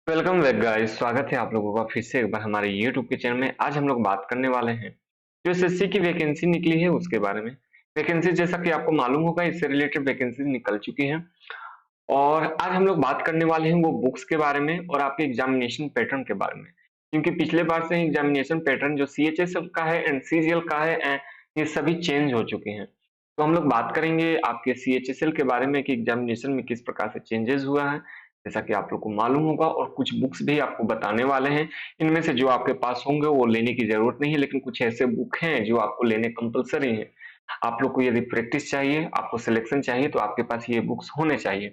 Welcome back guys. स्वागत है आप लोगों का फिर से एक बार हमारे यूट्यूब के चैनल में। आज हम लोग बात करने वाले हैं जो एसएससी की वैकेंसी निकली है उसके बारे में। वैकेंसी जैसा कि आपको मालूम होगा इससे रिलेटेड वैकेंसी निकल चुकी है और आज हम लोग बात करने वाले हैं वो बुक्स के बारे में और आपके एग्जामिनेशन पैटर्न के बारे में। क्योंकि पिछले बार से एग्जामिनेशन पैटर्न जो सीएचएसएल का है एंड सीजीएल का है ये सभी चेंज हो चुके हैं। तो हम लोग बात करेंगे आपके सीएचएसएल के बारे में कि एग्जामिनेशन में किस प्रकार से चेंजेस हुआ है, जैसा कि आप लोग को मालूम होगा, और कुछ बुक्स भी आपको बताने वाले हैं। इनमें से जो आपके पास होंगे वो लेने की जरूरत नहीं है, लेकिन कुछ ऐसे बुक हैं जो आपको लेने कंपलसरी हैं। आप लोग को यदि प्रैक्टिस चाहिए, आपको सिलेक्शन चाहिए, तो आपके पास ये बुक्स होने चाहिए।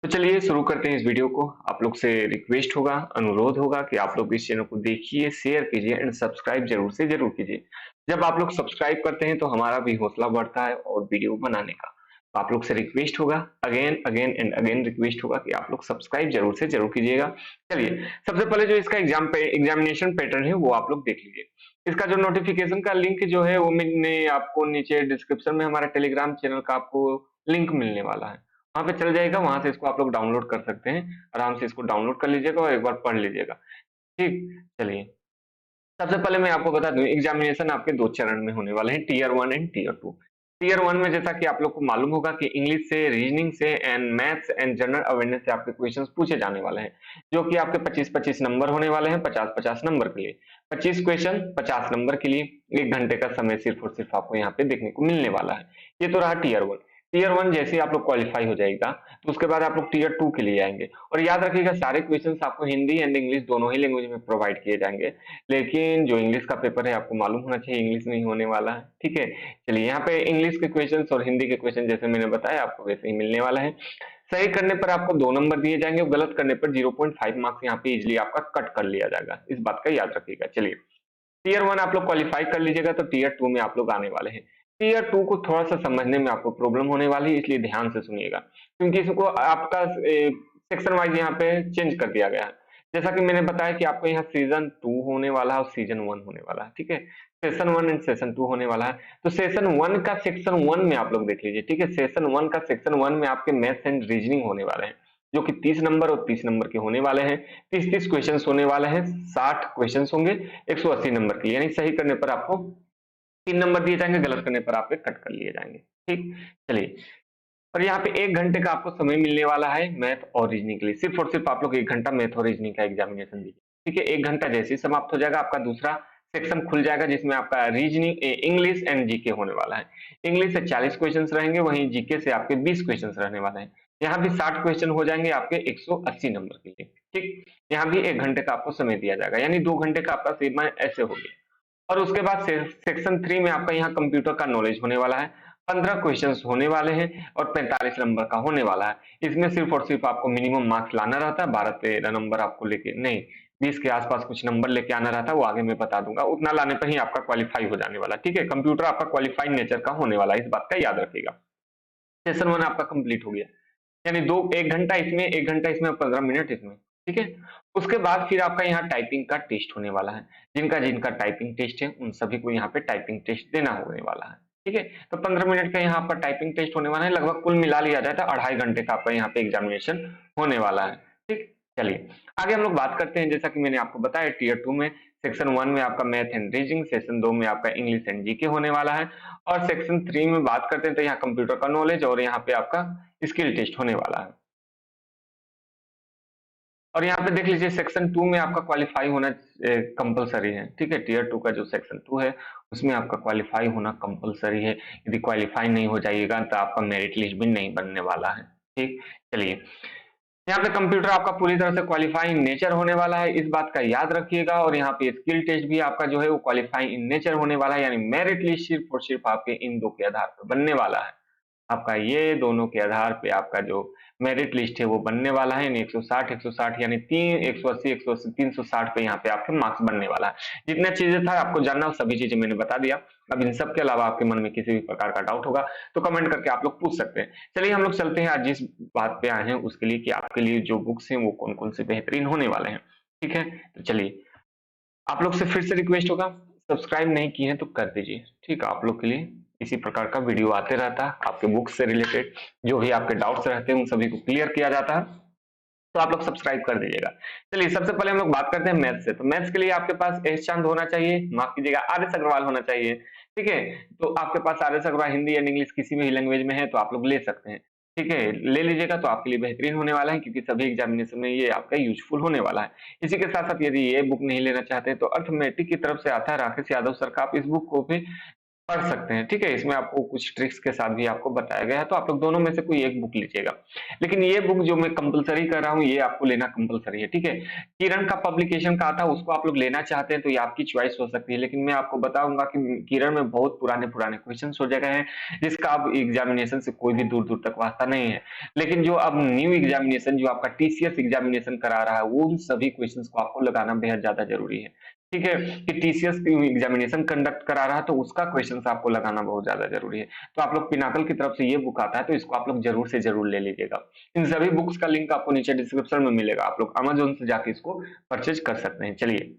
तो चलिए शुरू करते हैं इस वीडियो को। आप लोग से रिक्वेस्ट होगा, अनुरोध होगा कि आप लोग इस चैनल को देखिए, शेयर कीजिए एंड सब्सक्राइब जरूर से जरूर कीजिए। जब आप लोग सब्सक्राइब करते हैं तो हमारा भी हौसला बढ़ता है और वीडियो बनाने का। तो आप लोग से रिक्वेस्ट होगा, again again and again request होगा कि आप लोग सब्सक्राइब जरूर से जरूर कीजिएगा। चलिए, सबसे पहले जो इसका एग्जामिनेशन पैटर्न है वो आप लोग देख लीजिए। इसका जो नोटिफिकेशन का लिंक जो है वो मैंने आपको नीचे डिस्क्रिप्शन में हमारा टेलीग्राम चैनल का आपको लिंक मिलने वाला है, वहां पे चल जाएगा। वहां से इसको आप लोग डाउनलोड कर सकते हैं, आराम से इसको डाउनलोड कर लीजिएगा और एक बार पढ़ लीजिएगा। ठीक, चलिए सबसे पहले मैं आपको बता दूं एग्जामिनेशन आपके दो चरण में होने वाले हैं, tier one and tier two. Tier one में जैसा कि आप लोग को मालूम होगा कि इंग्लिश से, रीजनिंग से and maths and general awareness से आपके क्वेश्चंस पूछे जाने वाले हैं, जो कि आपके 25-25 नंबर होने वाले हैं, 50-50 नंबर के लिए। 25 क्वेश्चन 50 नंबर के लिए 1 घंटे का समय सिर्फ और सिर्फ आपको यहाँ पे देखने को मिलने वाला है। ये तो रहा टीयर वन। टीयर वन जैसे ही आप लोग क्वालिफाई हो जाएगा तो उसके बाद आप लोग टीयर टू के लिए आएंगे। और याद रखिएगा सारे क्वेश्चंस आपको हिंदी एंड इंग्लिश दोनों ही लैंग्वेज में प्रोवाइड किए जाएंगे, लेकिन जो इंग्लिश का पेपर है आपको मालूम होना चाहिए इंग्लिश में ही होने वाला है। ठीक है, चलिए यहाँ पे इंग्लिश के क्वेश्चंस और हिंदी के क्वेश्चन जैसे मैंने बताया आपको वैसे ही मिलने वाला है। सही करने पर आपको 2 नंबर दिए जाएंगे, गलत करने पर 0.5 मार्क्स यहाँ पे इजिली आपका कट कर लिया जाएगा, इस बात का याद रखिएगा। चलिए, टीयर वन आप लोग क्वालिफाई कर लीजिएगा तो टीयर टू में आप लोग आने वाले हैं। टीयर टू को थोड़ा सा समझने में आपको प्रॉब्लम होने वाली है, इसलिए ध्यान से सुनिएगा, क्योंकि इसको आपका सेक्शन वाइज यहाँ पे चेंज कर दिया गया है। जैसा कि मैंने बताया कि आपको यहाँ सीजन टू होने वाला है और सीजन वन होने वाला है। ठीक है, session one and session two होने वाला है। तो सेशन वन का सेक्शन वन में आप लोग देख लीजिए। ठीक है, सेशन वन का सेक्शन वन में आपके मैथ्स एंड रीजनिंग होने वाले हैं, जो कि 30 नंबर और 30 नंबर के होने वाले हैं। 30-30 क्वेश्चन होने वाले हैं, 60 क्वेश्चन होंगे 180 नंबर के लिए, यानी सही करने पर आपको 3 नंबर दिए जाएंगे, गलत करने पर आपके कट कर लिए जाएंगे। ठीक, चलिए, और यहाँ पे 1 घंटे का आपको समय मिलने वाला है मैथ और रीजनिंग के लिए। सिर्फ और सिर्फ आप लोग 1 घंटा मैथ और रीजनिंग का एग्जामिनेशन दीजिए। ठीक है, 1 घंटा जैसे ही समाप्त हो जाएगा आपका दूसरा सेक्शन खुल जाएगा, जिसमें आपका रीजनिंग, इंग्लिश एंड जीके होने वाला है। इंग्लिश से 40 क्वेश्चन रहेंगे, वहीं जीके से आपके 20 क्वेश्चन रहने वाले हैं। यहाँ भी 60 क्वेश्चन हो जाएंगे आपके 180 नंबर के लिए। ठीक, यहाँ भी 1 घंटे का आपको समय दिया जाएगा, यानी 2 घंटे का आपका सीमा ऐसे हो गया। और उसके बाद सेक्शन थ्री में आपका यहाँ कंप्यूटर का नॉलेज होने वाला है। 15 क्वेश्चंस होने वाले हैं और 45 नंबर का होने वाला है। इसमें सिर्फ और सिर्फ आपको मिनिमम मार्क्स लाना रहता है, 12-13 नंबर आपको लेके, नहीं 20 के आसपास कुछ नंबर लेके आना रहता है, वो आगे मैं बता दूंगा। उतना लाने पर ही आपका क्वालिफाई हो जाने वाला। ठीक है, कंप्यूटर आपका क्वालिफाइड नेचर का होने वाला है, इस बात का याद रखिएगा। सेशन वन आपका कंप्लीट हो गया, यानी 1 घंटा इसमें, 1 घंटा इसमें, 15 मिनट इसमें। ठीक है, उसके बाद फिर आपका यहाँ टाइपिंग का टेस्ट होने वाला है। जिनका जिनका टाइपिंग टेस्ट है उन सभी को यहाँ पे टाइपिंग टेस्ट देना होने वाला है। ठीक है, तो 15 मिनट का यहाँ पर टाइपिंग टेस्ट होने वाला है, लगभग कुल मिला लिया जाए तो 2.5 घंटे का आपका यहाँ पे एग्जामिनेशन होने वाला है। ठीक, चलिए आगे हम लोग बात करते हैं। जैसा कि मैंने आपको बताया टीयर टू में सेक्शन वन में आपका मैथ एंड रीजनिंग, सेक्शन दो में आपका इंग्लिश एंड जीके होने वाला है, और सेक्शन थ्री में बात करते हैं तो यहाँ कंप्यूटर का नॉलेज और यहाँ पे आपका स्किल टेस्ट होने वाला है। और यहाँ पे देख लीजिए सेक्शन टू में आपका क्वालिफाई होना कंपलसरी है। ठीक है, टीयर टू का जो सेक्शन टू है उसमें आपका क्वालिफाई होना कंपलसरी है। यदि क्वालिफाई नहीं हो जाइएगा तो आपका मेरिट लिस्ट भी नहीं बनने वाला है। ठीक, चलिए यहाँ पे कंप्यूटर आपका पूरी तरह से क्वालिफाइंग नेचर होने वाला है, इस बात का याद रखिएगा। और यहाँ पे स्किल टेस्ट भी आपका जो है वो क्वालिफाइंग इन नेचर होने वाला है, यानी मेरिट लिस्ट सिर्फ और सिर्फ आपके इन दो के आधार पर बनने वाला है। आपका ये दोनों के आधार पे आपका जो मेरिट लिस्ट है वो बनने वाला है। 160 यानी 180 360 पे यहाँ पे आपके मार्क्स बनने वाला है। जितना चीजें था आपको जानना सभी चीजें मैंने बता दिया। अब इन सब के अलावा आपके मन में किसी भी प्रकार का डाउट होगा तो कमेंट करके आप लोग पूछ सकते हैं। चलिए हम लोग चलते हैं आज जिस बात पे आए हैं उसके लिए, कि आपके लिए जो बुक्स हैं वो कौन कौन से बेहतरीन होने वाले हैं। ठीक है, तो चलिए आप लोग से फिर से रिक्वेस्ट होगा, सब्सक्राइब नहीं किए हैं तो कर दीजिए। ठीक है, आप लोग के लिए इसी प्रकार का वीडियो आते रहता है, आपके बुक्स से रिलेटेड जो भी आपके डाउट्स रहते हैं उन सभी को क्लियर किया जाता है। तो आप लोग सब्सक्राइब कर दीजिएगा। चलिए सबसे पहले हम लोग बात करते हैं मैथ्स से। तो मैथ्स के लिए आपके पास एस चांद होना चाहिए, माफ कीजिएगा आर.एस. अग्रवाल होना चाहिए, ठीक है? तो आपके पास R S. Agarwal Hindi and English किसी भी लैंग्वेज में है तो आप लोग ले सकते हैं, ठीक है? ले लीजिएगा तो आपके लिए बेहतरीन होने वाला है क्योंकि सभी एग्जामिनेशन में ये आपका यूजफुल होने वाला है। इसी के साथ-साथ यदि ये बुक नहीं लेना चाहते हैं तो अर्थमेटिक की तरफ से आता है राकेश यादव सर का, आप इस बुक को भी पढ़ सकते हैं, ठीक है? इसमें आपको कुछ ट्रिक्स के साथ भी आपको बताया गया है, तो आप लोग दोनों में से कोई एक बुक लीजिएगा। लेकिन ये बुक जो मैं कंपल्सरी कर रहा हूँ, ये आपको लेना कंपल्सरी है, ठीक है? किरण का पब्लिकेशन का आता है, उसको आप लोग लेना चाहते हैं तो ये आपकी चॉइस हो सकती है, लेकिन मैं आपको बताऊँगा कि किरण में बहुत पुराने-पुराने क्वेश्चन्स हो गए हैं, जिसका अब एग्जामिनेशन से कोई भी दूर-दूर तक वास्ता नहीं है। लेकिन जो अब न्यू एग्जामिनेशन जो आपका टीसीएस एग्जामिनेशन करा रहा है, वो उन सभी क्वेश्चन्स को आपको लगाना बेहद ज़्यादा ज़रूरी है। ठीक है कि टीसीएस एग्जामिनेशन कंडक्ट करा रहा है तो उसका क्वेश्चंस आपको लगाना बहुत ज्यादा जरूरी है। तो आप लोग पिनाकल की तरफ से ये बुक आता है तो इसको आप लोग जरूर से जरूर ले लीजिएगा। इन सभी बुक्स का लिंक आपको नीचे डिस्क्रिप्शन में मिलेगा, आप लोग अमेज़न से जाके इसको परचेज कर सकते हैं। चलिए,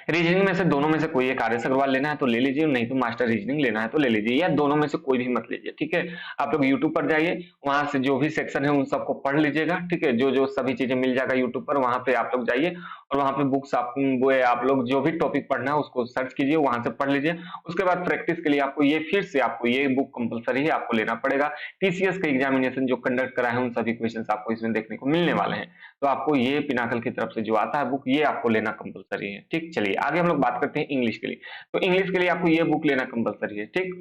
रीजनिंग में से दोनों में से कोई एक आर.एस. अग्रवाल लेना है तो ले लीजिए, नहीं तो मास्टर रीजनिंग लेना है तो ले लीजिए, या दोनों में से कोई भी मत लीजिए, ठीक है? आप लोग यूट्यूब पर जाइए, वहां से जो भी सेक्शन है उन सबको पढ़ लीजिएगा, ठीक है? जो जो सभी चीजें मिल जाएगा यूट्यूब पर, वहां पे आप लोग जाइए और वहां पे बुक्स आप वो है, आप लोग जो भी टॉपिक पढ़ना है उसको सर्च कीजिए, वहां से पढ़ लीजिए। उसके बाद प्रैक्टिस के लिए आपको ये फिर से आपको ये बुक कंपलसरी है, आपको लेना पड़ेगा। टीसीएस का एग्जामिनेशन जो कंडक्ट करा है उन सभी क्वेश्चन आपको इसमें देखने को मिलने वाले हैं। तो आपको ये पिनाकल की तरफ से जो आता है बुक, ये आपको लेना कंपलसरी है, ठीक? चलिए आगे हम लोग बात करते हैं इंग्लिश के लिए। तो इंग्लिश के लिए आपको ये बुक लेना कंपलसरी है, ठीक?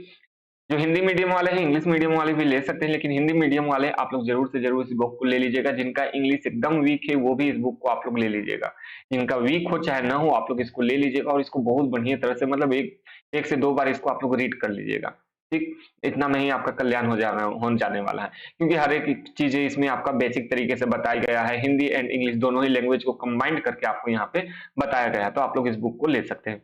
जो हिंदी मीडियम वाले हैं, इंग्लिश मीडियम वाले भी ले सकते हैं, लेकिन हिंदी मीडियम वाले आप लोग जरूर से जरूर इस बुक को ले लीजिएगा। जिनका इंग्लिश एकदम वीक है वो भी इस बुक को आप लोग ले लीजिएगा। जिनका वीक हो चाहे ना हो, आप लोग इसको ले लीजिएगा और इसको बहुत बढ़िया तरह से, मतलब एक से दो बार इसको आप लोग रीड कर लीजिएगा, ठीक? इतना में ही आपका कल्याण हो जाने वाला है, क्योंकि हर एक चीजें इसमें आपका बेसिक तरीके से बताया गया है। हिंदी एंड इंग्लिश दोनों ही लैंग्वेज को कंबाइंड करके आपको यहाँ पे बताया गया है, तो आप लोग इस बुक को ले सकते हैं।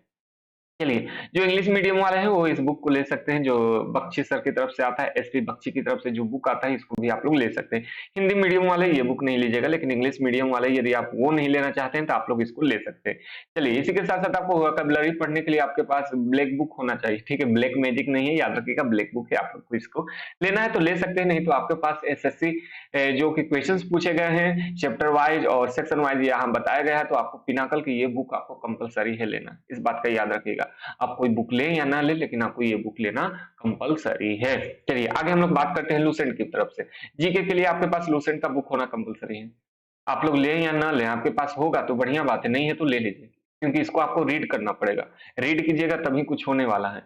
चलिए, जो इंग्लिश मीडियम वाले हैं वो इस बुक को ले सकते हैं, जो बख्शी सर की तरफ से आता है, एसपी बख्शी की तरफ से जो बुक आता है इसको भी आप लोग ले सकते हैं। हिंदी मीडियम वाले ये बुक नहीं लीजिएगा, लेकिन इंग्लिश मीडियम वाले यदि आप वो नहीं लेना चाहते हैं तो आप लोग इसको ले सकते हैं। चलिए, इसी के साथ-साथ आपको वोकैब्युलरी पढ़ने के लिए आपके पास ब्लैक बुक होना चाहिए, ठीक है? ब्लैक मैजिक नहीं है, याद रखिएगा ब्लैक बुक है, आप लोग को इसको लेना है तो ले सकते हैं, नहीं तो आपके पास एसएससी जो कि क्वेश्चंस पूछे गए हैं चैप्टर वाइज और सेक्शन वाइज यहाँ बताया गया है, तो आपको पिनाकल की ये बुक आपको कंपल्सरी है लेना, इस बात का याद रखिएगा। आप कोई बुक लें या ना लें, लेकिन आपको ये बुक लेना कंपल्सरी है। चलिए आगे हम लोग बात करते हैं लूसेंट की तरफ से। जीके के लिए आपके पास लूसेंट का बुक होना कंपल्सरी है। आप लोग लें या ना लें, आपके पास होगा तो बढ़िया बात है, नहीं है तो ले लीजिए, क्योंकि इसको आपको रीड करना पड़ेगा। रीड कीजिएगा तभी कुछ होने वाला है।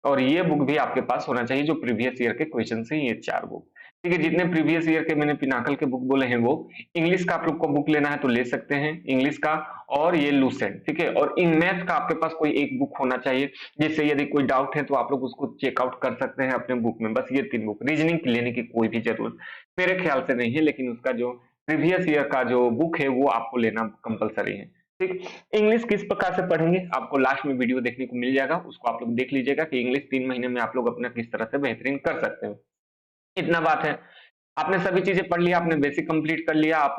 और ये बुक भी आपके पास होना चाहिए जो प्रीवियस ईयर के क्वेश्चन है, ये 4 बुक। ठीक है, जितने प्रीवियस ईयर के मैंने पिनाकल के बुक बोले हैं वो। इंग्लिश का आप लोग को बुक लेना है तो ले सकते हैं, इंग्लिश का और ये लूसेंट, ठीक है? और इन मैथ का आपके पास कोई एक बुक होना चाहिए, जिससे यदि कोई डाउट है तो आप लोग उसको चेकआउट कर सकते हैं अपने बुक में। बस ये 3 बुक, रीजनिंग की लेने की कोई भी जरूरत मेरे ख्याल से नहीं है, लेकिन उसका जो प्रीवियस ईयर का जो बुक है वो आपको लेना कंपल्सरी है, ठीक? इंग्लिश किस प्रकार से पढ़ेंगे आपको लास्ट में वीडियो देखने को मिल जाएगा, उसको आप लोग देख लीजिएगा कि इंग्लिश 3 महीने में आप लोग अपना किस तरह से बेहतरीन कर सकते हो। इतना बात है। आपने सभी चीजें पढ़ लिया, आपने बेसिक कंप्लीट कर लिया, आप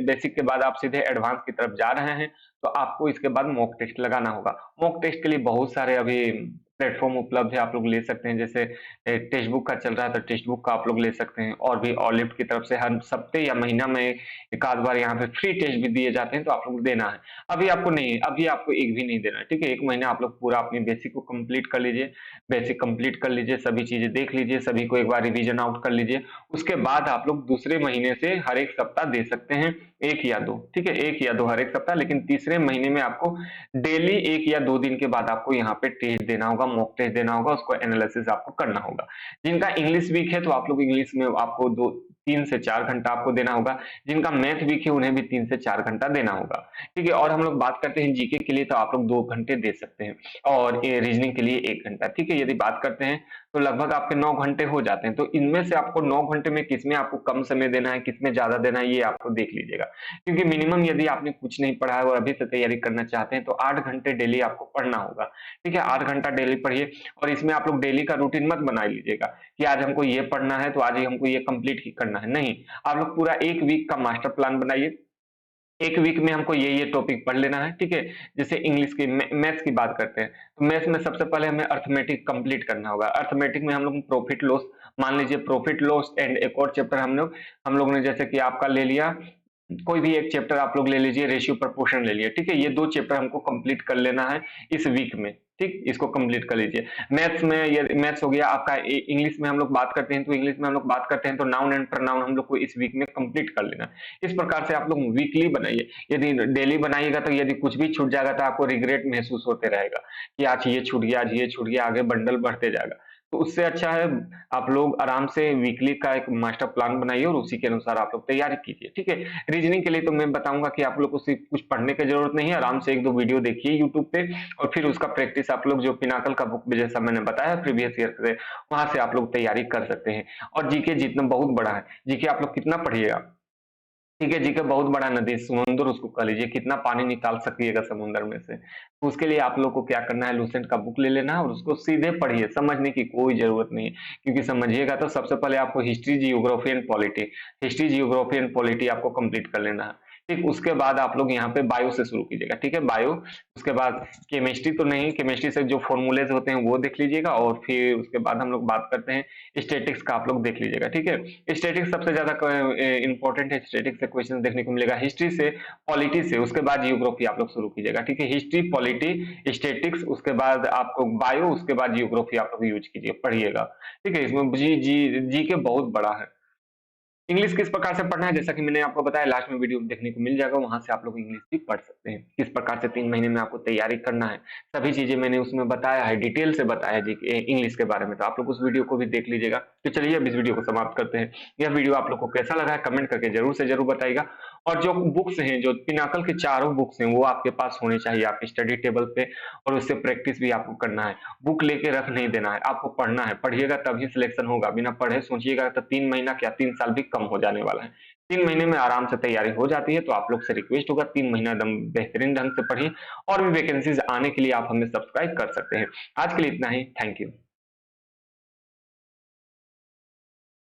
बेसिक के बाद आप सीधे एडवांस की तरफ जा रहे हैं, तो आपको इसके बाद मॉक टेस्ट लगाना होगा। मॉक टेस्ट के लिए बहुत सारे अभी प्लेटफॉर्म उपलब्ध है, आप लोग ले सकते हैं। जैसे टेक्स्ट बुक का चल रहा है तो टेक्स्ट बुक का आप लोग ले सकते हैं, और भी ऑलिफ्ट की तरफ से हर हफ्ते या महीना में एक आध बार यहाँ पे फ्री टेस्ट भी दिए जाते हैं, तो आप लोग देना है। अभी आपको नहीं, अभी आपको एक भी नहीं देना है, ठीक है? 1 महीना आप लोग पूरा अपनी बेसिक को कंप्लीट कर लीजिए, बेसिक कंप्लीट कर लीजिए, सभी चीजें देख लीजिए, सभी को एक बार रिवीजन आउट कर लीजिए। उसके बाद आप लोग दूसरे महीने से हर एक सप्ताह दे सकते हैं, 1 या 2, ठीक है? 1 या 2 हर एक सप्ताह, लेकिन तीसरे महीने में आपको डेली 1 या 2 दिन के बाद आपको यहाँ पे टेस्ट देना होगा, मॉक टेस्ट देना होगा, उसको एनालिसिस आपको करना होगा। जिनका इंग्लिश वीक है तो आप लोग इंग्लिश में आपको 2 3 से 4 घंटा आपको देना होगा। जिनका मैथ वीक है उन्हें भी 3 से 4 घंटा देना होगा, ठीक है? और हम लोग बात करते हैं जीके के लिए, तो आप लोग 2 घंटे दे सकते हैं, और ये रीजनिंग के लिए 1 घंटा, ठीक है? यदि बात करते हैं तो लगभग आपके 9 घंटे हो जाते हैं। तो इनमें से आपको 9 घंटे में किसमें आपको कम समय देना है, किसमें ज्यादा देना है, ये आपको देख लीजिएगा। क्योंकि मिनिमम यदि आपने कुछ नहीं पढ़ा है और अभी से तैयारी करना चाहते हैं तो 8 घंटे डेली आपको पढ़ना होगा, ठीक है? 8 घंटा डेली पढ़िए, और इसमें आप लोग डेली का रूटीन मत बना लीजिएगा कि आज हमको ये पढ़ना है तो आज ही हमको ये कंप्लीट ही करना है, नहीं। आप लोग पूरा 1 वीक का मास्टर प्लान बनाइए। 1 वीक में हमको ये टॉपिक पढ़ लेना है, ठीक है? जैसे इंग्लिश की मैथ्स की बात करते हैं, तो मैथ्स में सबसे पहले हमें अर्थमेटिक कंप्लीट करना होगा। अर्थमेटिक में हम लोग प्रॉफिट लॉस, मान लीजिए प्रॉफिट लॉस एंड एक और चैप्टर हम लोग ने जैसे कि आपका ले लिया कोई भी एक चैप्टर आप लोग ले लीजिए, रेशियो प्रोपोर्शन ले लिए, ठीक है? ये 2 चैप्टर हमको कंप्लीट कर लेना है इस वीक में, ठीक? इसको कंप्लीट कर लीजिए। मैथ्स में ये मैथ्स हो गया आपका, इंग्लिश में हम लोग बात करते हैं तो इंग्लिश में हम लोग बात करते हैं तो नाउन एंड प्रोनाउन हम लोग को इस वीक में कंप्लीट कर लेना है। इस प्रकार से आप लोग वीकली बनाइए। यदि डेली बनाइएगा तो यदि कुछ भी छूट जाएगा तो आपको रिग्रेट महसूस होते रहेगा कि आज ये छूट गया, आज ये छूट गया, आगे बंडल बढ़ते जाएगा। तो उससे अच्छा है आप लोग आराम से वीकली का एक मास्टर प्लान बनाइए और उसी के अनुसार आप लोग तैयारी कीजिए, ठीक है? रीजनिंग के लिए तो मैं बताऊंगा कि आप लोग को सिर्फ कुछ पढ़ने की जरूरत नहीं है, आराम से 1-2 वीडियो देखिए यूट्यूब पे और फिर उसका प्रैक्टिस आप लोग जो पिनाकल का बुक जैसा मैंने बताया प्रीवियस ईयर से, वहां से आप लोग तैयारी कर सकते हैं। और जीके जितना बहुत बड़ा है, जीके आप लोग कितना पढ़िएगा, ठीक है? जीके बहुत बड़ा नदी समुद्र उसको कह लीजिए, कितना पानी निकाल सकिएगा समुद्र में से। तो उसके लिए आप लोग को क्या करना है, लूसेंट का बुक ले लेना है और उसको सीधे पढ़िए, समझने की कोई जरूरत नहीं है। क्योंकि समझिएगा तो सबसे पहले आपको history, geography and polity, history, geography and polity आपको कंप्लीट कर लेना है। ठीक, उसके बाद आप लोग यहाँ पे बायो से शुरू कीजिएगा, ठीक है? बायो, उसके बाद केमिस्ट्री तो नहीं, केमिस्ट्री से जो फॉर्मूलेज होते हैं वो देख लीजिएगा और फिर उसके बाद हम लोग बात करते हैं स्टैटिक्स का, आप लोग देख लीजिएगा, ठीक है? स्टैटिक्स सबसे ज्यादा इंपॉर्टेंट है, स्टैटिक्स से क्वेश्चन देखने को मिलेगा, हिस्ट्री से, पॉलिटी से, उसके बाद जियोग्राफी आप लोग शुरू कीजिएगा, ठीक है? हिस्ट्री, पॉलिटी, स्टैटिक्स, उसके बाद आपको बायो, उसके बाद जियोग्राफी आप लोग यूज कीजिए, पढ़िएगा, ठीक है? इसमें जी के बहुत बड़ा है। इंग्लिश किस प्रकार से पढ़ना है, जैसा कि मैंने आपको बताया, लास्ट में वीडियो देखने को मिल जाएगा, वहां से आप लोग इंग्लिश भी पढ़ सकते हैं। किस प्रकार से 3 महीने में आपको तैयारी करना है, सभी चीजें मैंने उसमें बताया है, डिटेल से बताया है इंग्लिश के बारे में, तो आप लोग उस वीडियो को भी देख लीजिएगा। तो चलिए अब इस वीडियो को समाप्त करते हैं। यह वीडियो आप लोग को कैसा लगा है कमेंट करके जरूर से जरूर बताइएगा। और जो बुक्स हैं, जो पिनाकल के चारों बुक्स हैं, वो आपके पास होनी चाहिए आपके स्टडी टेबल पे, और उससे प्रैक्टिस भी आपको करना है। बुक लेके रख नहीं देना है, आपको पढ़ना है, पढ़िएगा तभी सिलेक्शन होगा, बिना पढ़े सोचिएगा तो 3 महीना क्या 3 साल भी कम हो जाने वाला है। 3 महीने में आराम से तैयारी हो जाती है, तो आप लोग से रिक्वेस्ट होगा 3 महीना एकदम बेहतरीन ढंग से पढ़िए और भी वैकेंसीज आने के लिए आप हमें सब्सक्राइब कर सकते हैं। आज के लिए इतना ही, थैंक यू।